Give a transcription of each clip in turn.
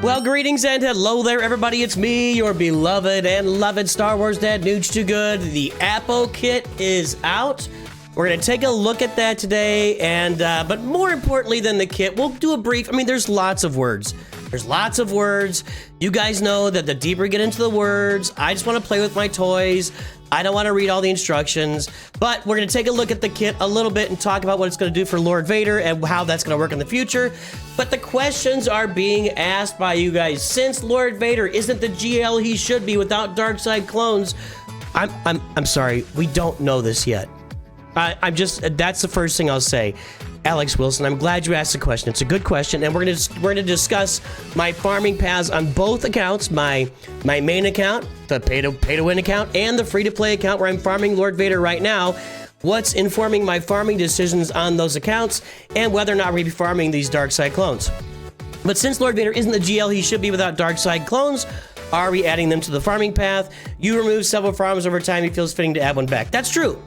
Well, greetings and hello there, everybody. It's me, your beloved and loved Star Wars Dad, Nooch Too Good. The Appo kit is out. We're going to take a look at that today, and but more importantly than the kit, we'll do a brief. I mean, there's lots of words. There's lots of words. You guys know that the deeper we get into the words, I just want to play with my toys. I don't want to read all the instructions, but we're going to take a look at the kit a little bit and talk about what it's going to do for Lord Vader and how that's going to work in the future. But the questions are being asked by you guys. Since Lord Vader isn't the GL he should be without dark side clones, I'm sorry, we don't know this yet. That's the first thing I'll say. Alex Wilson, I'm glad you asked the question. It's a good question, and we're gonna discuss my farming paths on both accounts, my main account, the pay to win account, and the free to play account where I'm farming Lord Vader right now. What's informing my farming decisions on those accounts, and whether or not we'll be farming these dark side clones. But since Lord Vader isn't the GL he should be without dark side clones, are we adding them to the farming path? You remove several farms over time. He feels fitting to add one back. That's true.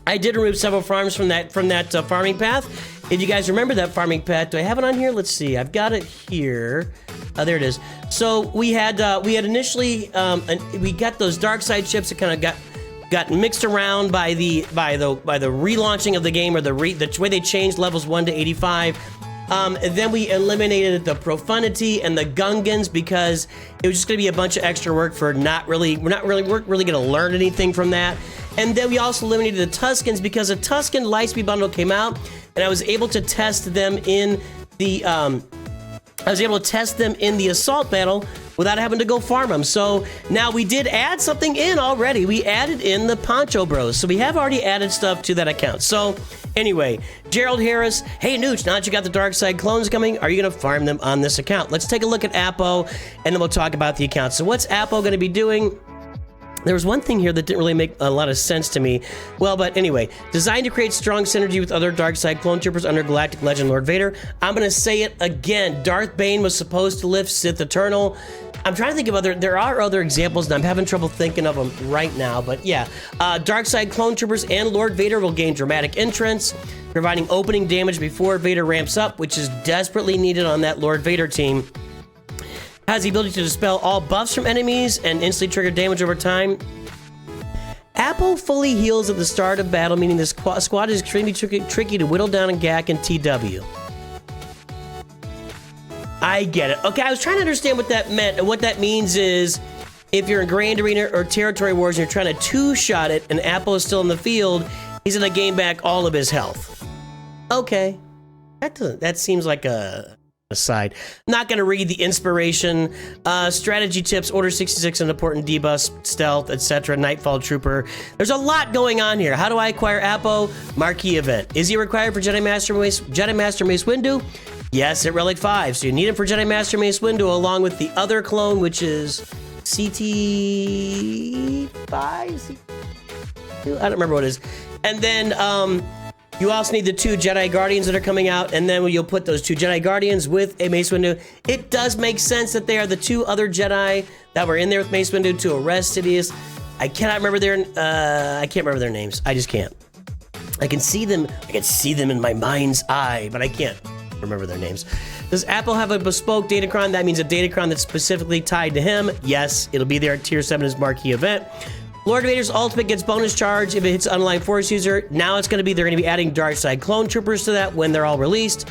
I did remove several farms from that farming path. If you guys remember that farming path, do I have it on here? Let's see. I've got it here. There it is. So we had initially we got those dark side chips that kind of got mixed around by the relaunching of the game, or the way they changed levels 1 to 85. And then we eliminated the profundity and the Gungans because it was just going to be a bunch of extra work for we're not really going to learn anything from that. And then we also eliminated the Tuskens because a Tusken Lightspeed bundle came out, and I was able to test them in the assault battle without having to go farm them. So now we did add something in already. We added in the Poncho Bros. So we have already added stuff to that account. So anyway, Gerald Harris, hey Nooch, now that you got the dark side clones coming, are you going to farm them on this account? Let's take a look at Appo, and then we'll talk about the account. So what's Appo going to be doing? There was one thing here that didn't really make a lot of sense to me. Well, but anyway, designed to create strong synergy with other dark side clone troopers under Galactic Legend Lord Vader. I'm going to say it again. Darth Bane was supposed to lift Sith Eternal. I'm trying to think of there are other examples, and I'm having trouble thinking of them right now. But yeah, dark side clone troopers and Lord Vader will gain dramatic entrance, providing opening damage before Vader ramps up, which is desperately needed on that Lord Vader team. Has the ability to dispel all buffs from enemies and instantly trigger damage over time. Appo fully heals at the start of battle, meaning the squad is extremely tricky to whittle down and gack in TW. I get it. Okay, I was trying to understand what that meant, and what that means is if you're in Grand Arena or Territory Wars and you're trying to two-shot it and Appo is still in the field, he's going to gain back all of his health. Okay. That seems like a aside. I'm not going to read the inspiration, strategy tips, Order 66, an important debuff, stealth, etc., Nightfall Trooper. There's a lot going on here. How do I acquire Appo? Marquee event. Is he required for Jedi Master Mace Windu? Yes, at Relic 5. So you need him for Jedi Master Mace Windu along with the other clone, which is CT5? I don't remember what it is. And then you also need the 2 Jedi Guardians that are coming out, and then you'll put those 2 Jedi Guardians with a Mace Windu. It does make sense that they are the 2 other Jedi that were in there with Mace Windu to arrest Sidious. I can't remember their names. I just can't. I can see them in my mind's eye, but I can't remember their names. Does Apple have a bespoke Datacron? That means a Datacron that's specifically tied to him. Yes, it'll be there at Tier 7 as marquee event. Lord Vader's ultimate gets bonus charge if it hits an unaligned Force user. Now they're going to be adding dark side clone troopers to that when they're all released.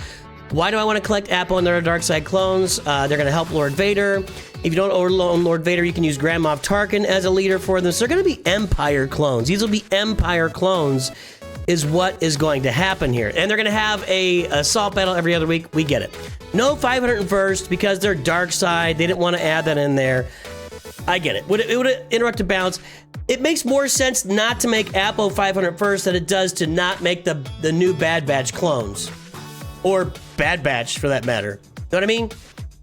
Why do I want to collect Appo and their dark side clones? They're going to help Lord Vader. If you don't own Lord Vader, you can use Grand Moff Tarkin as a leader for them. So they're going to be Empire clones. These will be Empire clones is what is going to happen here. And they're going to have a assault battle every other week. We get it. No 501st because they're dark side. They didn't want to add that in there. I get it. It would have interrupted balance. It makes more sense not to make Appo 501st than it does to not make the new Bad Batch clones. Or Bad Batch, for that matter. Know what I mean?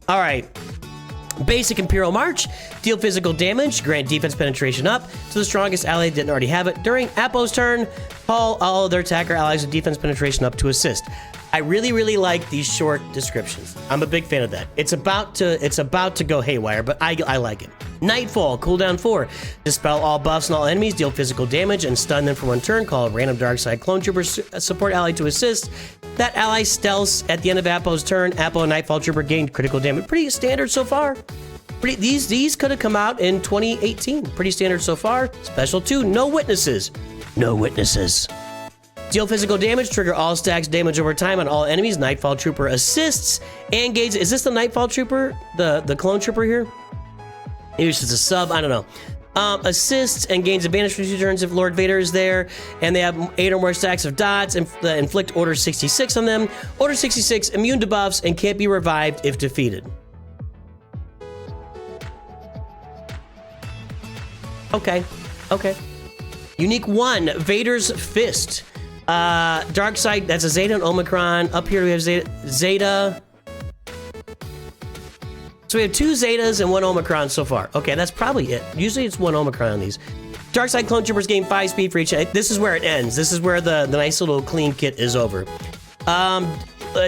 All right. Basic Imperial March. Deal physical damage. Grant defense penetration up to the strongest ally that didn't already have it. During Appo's turn, call all of their attacker allies with defense penetration up to assist. I really, really like these short descriptions. I'm a big fan of that. It's about to go haywire, but I like it. Nightfall, cooldown 4. Dispel all buffs and all enemies, deal physical damage, and stun them for 1 turn. Call a random dark side clone trooper support ally to assist. That ally stealths at the end of Appo's turn. Appo and Nightfall trooper gained critical damage. Pretty standard so far. These could have come out in 2018. Pretty standard so far. Special 2, no witnesses. No witnesses. Deal physical damage, trigger all stacks damage over time on all enemies. Nightfall trooper assists and gains. Is this the Nightfall trooper? The clone trooper here? Maybe it's just a sub, I don't know. Assists and gains advantage for 2 turns if Lord Vader is there, and they have 8 or more stacks of dots, and inflict Order 66 on them. Order 66, immune to buffs, and can't be revived if defeated. Okay. Unique 1, Vader's Fist. Dark side, that's a Zeta and Omicron. Up here we have Zeta. So we have 2 Zetas and 1 Omicron so far. Okay, that's probably it. Usually it's 1 Omicron on these. Dark side clone troopers gain 5 speed for each. This is where it ends. This is where the nice little clean kit is over.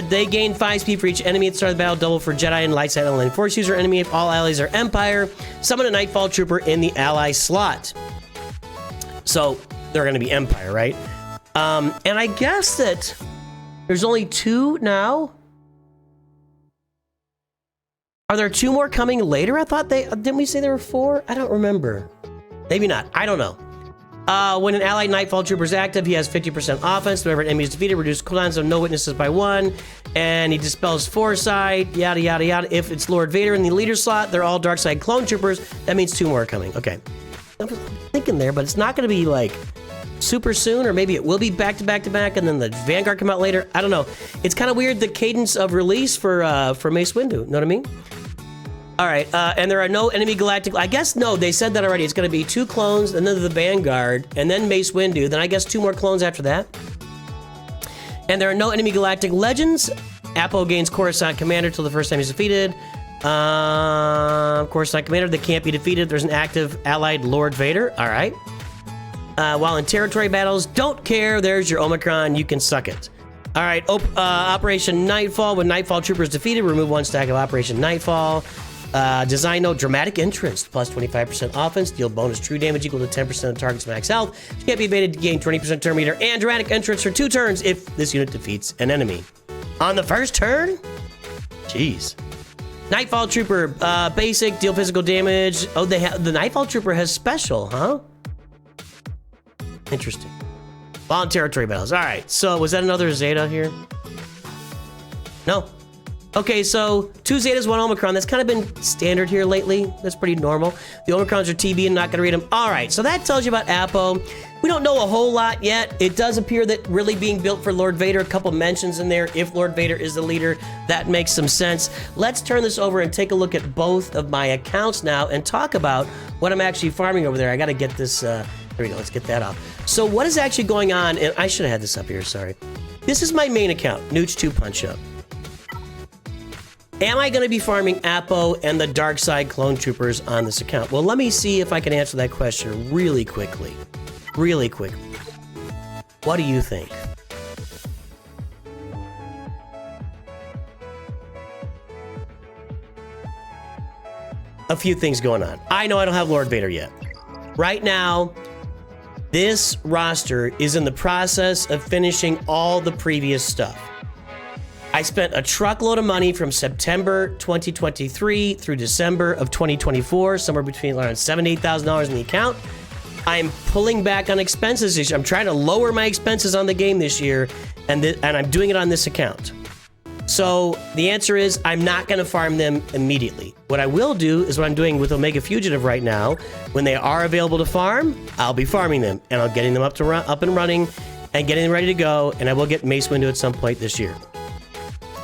They gain 5 speed for each enemy at the start of the battle. Double for Jedi and light side online force user enemy if all allies are Empire. Summon a Nightfall trooper in the ally slot. So they're going to be Empire, right? And I guess that there's only 2 now. Are there 2 more coming later? I thought didn't we say there were 4? I don't remember. Maybe not. I don't know. When an allied Nightfall trooper is active, he has 50% offense. Whenever an enemy is defeated, reduce cooldowns of no witnesses by 1. And he dispels foresight, yada, yada, yada. If it's Lord Vader in the leader slot, they're all dark side clone troopers. That means 2 more are coming. Okay. I'm thinking there, but it's not going to be like super soon, or maybe it will be back to back to back, and then the Vanguard come out later. I don't know. It's kind of weird, the cadence of release for Mace Windu. Know what I mean? All right, and there are no enemy galactic. I guess no, they said that already. It's going to be 2 clones, and then the Vanguard, and then Mace Windu. Then I guess 2 more clones after that. And there are no enemy galactic legends. Appo gains Coruscant Commander till the first time he's defeated. Coruscant Commander that can't be defeated. There's an active allied Lord Vader. All right. While in territory battles, don't care. There's your Omicron. You can suck it. All right. Operation Nightfall. When Nightfall troopers defeated, remove 1 stack of Operation Nightfall. Design note, dramatic entrance, plus 25% offense, deal bonus true damage equal to 10% of the target's max health. You can't be evaded to gain 20% turn meter, and dramatic entrance for 2 turns if this unit defeats an enemy. On the first turn? Jeez. Nightfall Trooper, basic, deal physical damage. Oh, the Nightfall Trooper has special, huh? Interesting. Long territory battles. All right, so was that another Zeta here? No. Okay, so 2 Zetas, 1 Omicron. That's kind of been standard here lately. That's pretty normal. The Omicrons are TB and not going to read them. All right, so that tells you about Appo. We don't know a whole lot yet. It does appear that really being built for Lord Vader, a couple mentions in there. If Lord Vader is the leader, that makes some sense. Let's turn this over and take a look at both of my accounts now and talk about what I'm actually farming over there. I got to get this, there we go, let's get that off. So what is actually going on, and I should have had this up here, sorry. This is my main account, Nooch2 Punch Up. Am I going to be farming Appo and the Dark Side Clone Troopers on this account? Well, let me see if I can answer that question really quickly. Really quickly. What do you think? A few things going on. I know I don't have Lord Vader yet. Right now, this roster is in the process of finishing all the previous stuff. I spent a truckload of money from September 2023 through December of 2024, somewhere between around $7,000 to $8,000 in the account. I'm pulling back on expenses this year. I'm trying to lower my expenses on the game this year, and I'm doing it on this account. So the answer is I'm not going to farm them immediately. What I will do is what I'm doing with Omega Fugitive right now. When they are available to farm, I'll be farming them, and I'm getting them up and running and getting them ready to go, and I will get Mace Windu at some point this year.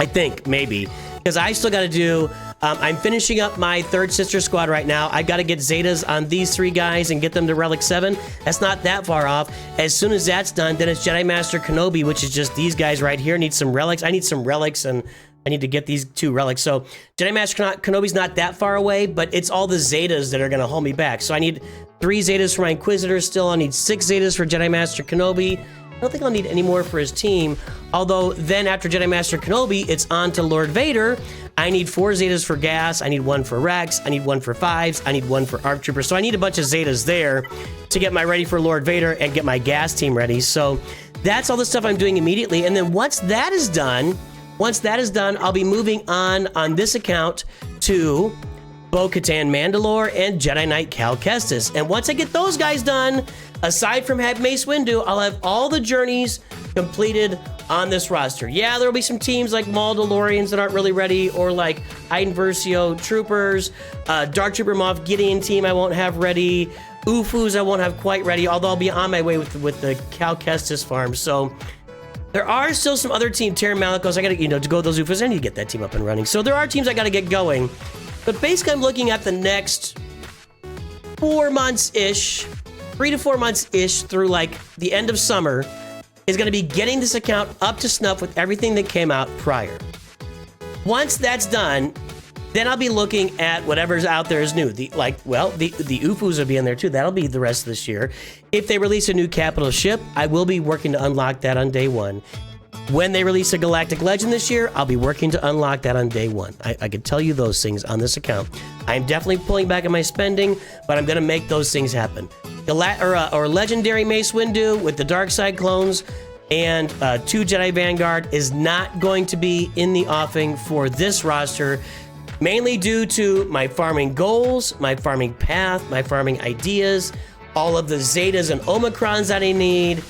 I think, maybe, because I still got to do, I'm finishing up my 3rd sister squad right now. I've got to get Zetas on these 3 guys and get them to Relic 7. That's not that far off. As soon as that's done, then it's Jedi Master Kenobi, which is just these guys right here. Need some relics. I need some relics, and I need to get these 2 relics. So Jedi Master Kenobi's not that far away, but it's all the Zetas that are going to hold me back. So I need 3 Zetas for my Inquisitors still. I need 6 Zetas for Jedi Master Kenobi. I don't think I'll need any more for his team. Although then after Jedi Master Kenobi, it's on to Lord Vader. I need 4 Zetas for gas. I need 1 for Rex. I need 1 for 5s. I need 1 for ARC Trooper. So I need a bunch of Zetas there to get my ready for Lord Vader and get my gas team ready. So that's all the stuff I'm doing immediately. And then once that is done, I'll be moving on this account to Bo-Katan Mandalore and Jedi Knight Cal Kestis. And once I get those guys done, aside from Mace Windu, I'll have all the journeys completed on this roster. Yeah, there'll be some teams like Mandalorians that aren't really ready, or like Iden Versio Troopers, Dark Trooper Moff Gideon team I won't have ready, Ufus I won't have quite ready, although I'll be on my way with the Cal Kestis farm. So there are still some other team, Terran Malicos, I gotta, to go with those Ufus, I need to get that team up and running. So there are teams I gotta get going. But basically I'm looking at the next 4 months-ish, 3 to 4 months-ish through like the end of summer is going to be getting this account up to snuff with everything that came out prior. Once that's done, then I'll be looking at whatever's out there is new. The UFOs will be in there too. That'll be the rest of this year. If they release a new capital ship, I will be working to unlock that on day 1. When they release a Galactic Legend this year, I'll be working to unlock that on day 1. I can tell you those things on this account. I'm definitely pulling back on my spending, but I'm going to make those things happen. Or Legendary Mace Windu with the Dark Side clones and 2 Jedi Vanguard is not going to be in the offing for this roster, mainly due to my farming goals, my farming path, my farming ideas, all of the Zetas and Omicrons that I need.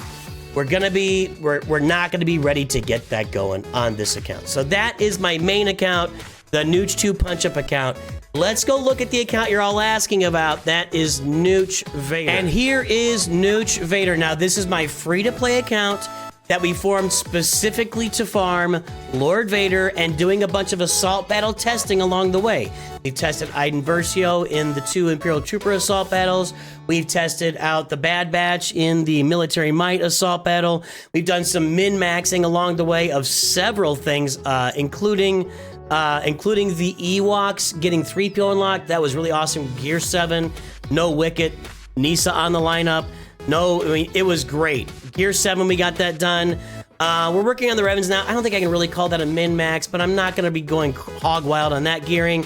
We're not gonna be ready to get that going on this account. So that is my main account, the Nooch 2 Punch-Up account. Let's go look at the account you're all asking about. That is Nooch Vader. And here is Nooch Vader. Now, this is my free-to-play account that we formed specifically to farm Lord Vader and doing a bunch of assault battle testing along the way. We've tested Iden Versio in the 2 Imperial Trooper assault battles. We've tested out the Bad Batch in the Military Might assault battle. We've done some min-maxing along the way of several things, including the Ewoks getting 3PO unlocked. That was really awesome. Gear 7, no Wicket, Nisa on the lineup. No, I mean, it was great. Gear 7, we got that done. We're working on the Revens now. I don't think I can really call that a min-max, but I'm not going to be going hog wild on that gearing.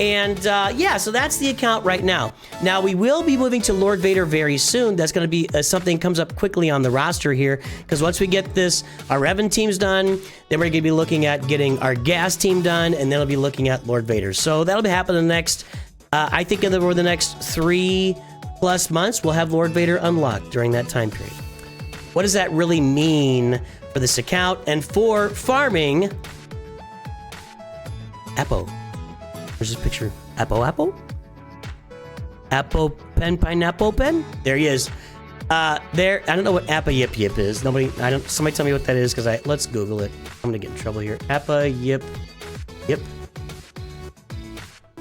And yeah, so that's the account right now. Now, we will be moving to Lord Vader very soon. That's going to be something comes up quickly on the roster here, because once we get our Revan team's done, then we're going to be looking at getting our gas team done, and then we'll be looking at Lord Vader. So that'll be happening in the next, I think over the next 3+ months, we'll have Lord Vader unlocked during that time period. What does that really mean for this account and for farming Appo? There's this picture. Appo? Appo pen, pineapple pen? There he is. There. I don't know what Appa Yip Yip is. Somebody tell me what that is, because let's Google it. I'm gonna get in trouble here. Appa Yip Yip.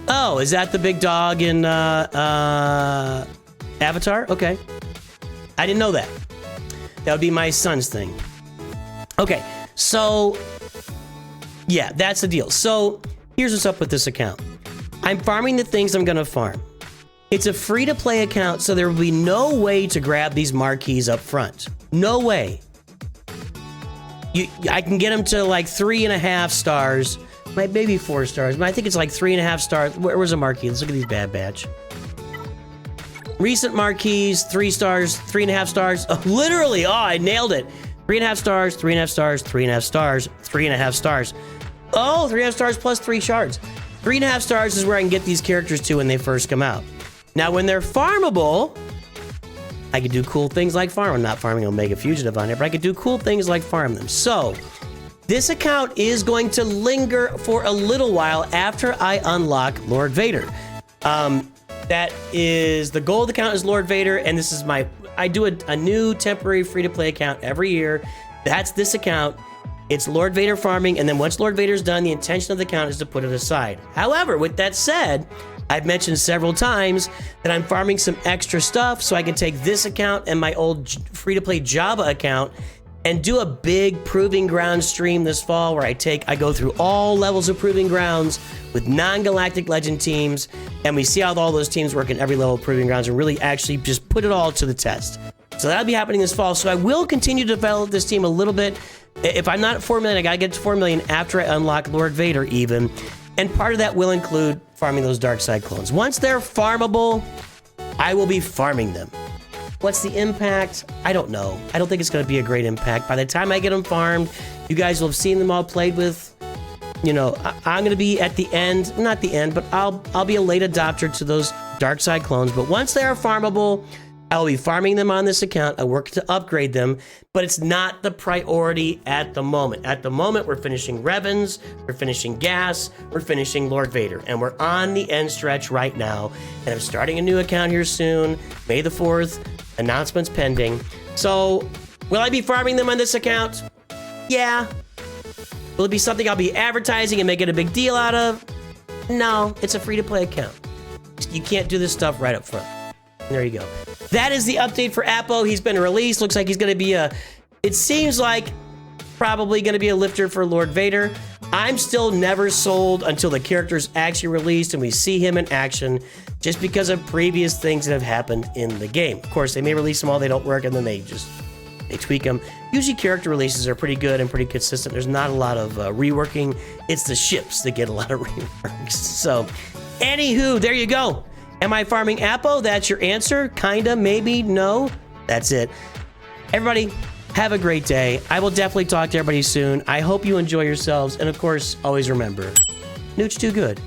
Oh, is that the big dog in Avatar? Okay. I didn't know that. That would be my son's thing. Okay, so yeah, that's the deal. So here's what's up with this account. I'm farming the things I'm gonna farm. It's a free-to-play account, so there will be no way to grab these marquees up front. No way. I can get them to like 3.5 stars, maybe 4 stars, but I think it's like 3.5 stars. Where's a marquee? Let's look at these Bad Batch. Recent marquees, 3 stars, 3.5 stars. Oh, literally, I nailed it. 3.5 stars, 3.5 stars, 3.5 stars, 3.5 stars. Oh, 3.5 stars plus 3 shards. 3.5 stars is where I can get these characters to when they first come out. Now, when they're farmable, I could do cool things like farm. I'm not farming Omega Fugitive on it, but I could do cool things like farm them. So, this account is going to linger for a little while after I unlock Lord Vader. That is, the gold account is Lord Vader, and this is I do a new temporary free-to-play account every year. That's this account. It's Lord Vader farming, and then once Lord Vader's done, the intention of the account is to put it aside. However, with that said, I've mentioned several times that I'm farming some extra stuff so I can take this account and my old free-to-play Java account and do a big Proving Ground stream this fall where I go through all levels of Proving Grounds with non-Galactic Legend teams, and we see how all those teams work in every level of Proving Grounds and really actually just put it all to the test. So that'll be happening this fall. So I will continue to develop this team a little bit. If I'm not at 4 million, I gotta get to 4 million after I unlock Lord Vader even. And part of that will include farming those dark side clones. Once they're farmable, I will be farming them. What's the impact? I don't know. I don't think it's gonna be a great impact. By the time I get them farmed, you guys will have seen them all played with. You know, I'm gonna be at the end, not the end, but I'll be a late adopter to those dark side clones. But once they are farmable, I'll be farming them on this account. I work to upgrade them, but it's not the priority at the moment. At the moment, we're finishing Revens, we're finishing Gas, we're finishing Lord Vader, and we're on the end stretch right now. And I'm starting a new account here soon, May the 4th, announcements pending. So, will I be farming them on this account? Yeah. Will it be something I'll be advertising and making a big deal out of? No, it's a free-to-play account. You can't do this stuff right up front. There you go. That is the update for Appo. He's been released. Looks like he's going to be it seems like probably going to be a lifter for Lord Vader. I'm still never sold until the character's actually released and we see him in action, just because of previous things that have happened in the game. Of course, they may release them all, they don't work, and then they tweak them. Usually character releases are pretty good and pretty consistent. There's not a lot of reworking. It's the ships that get a lot of reworks. So, anywho, there you go. Am I farming Appo? That's your answer? Kinda, maybe, no? That's it. Everybody, have a great day. I will definitely talk to everybody soon. I hope you enjoy yourselves. And of course, always remember, Nooch too good.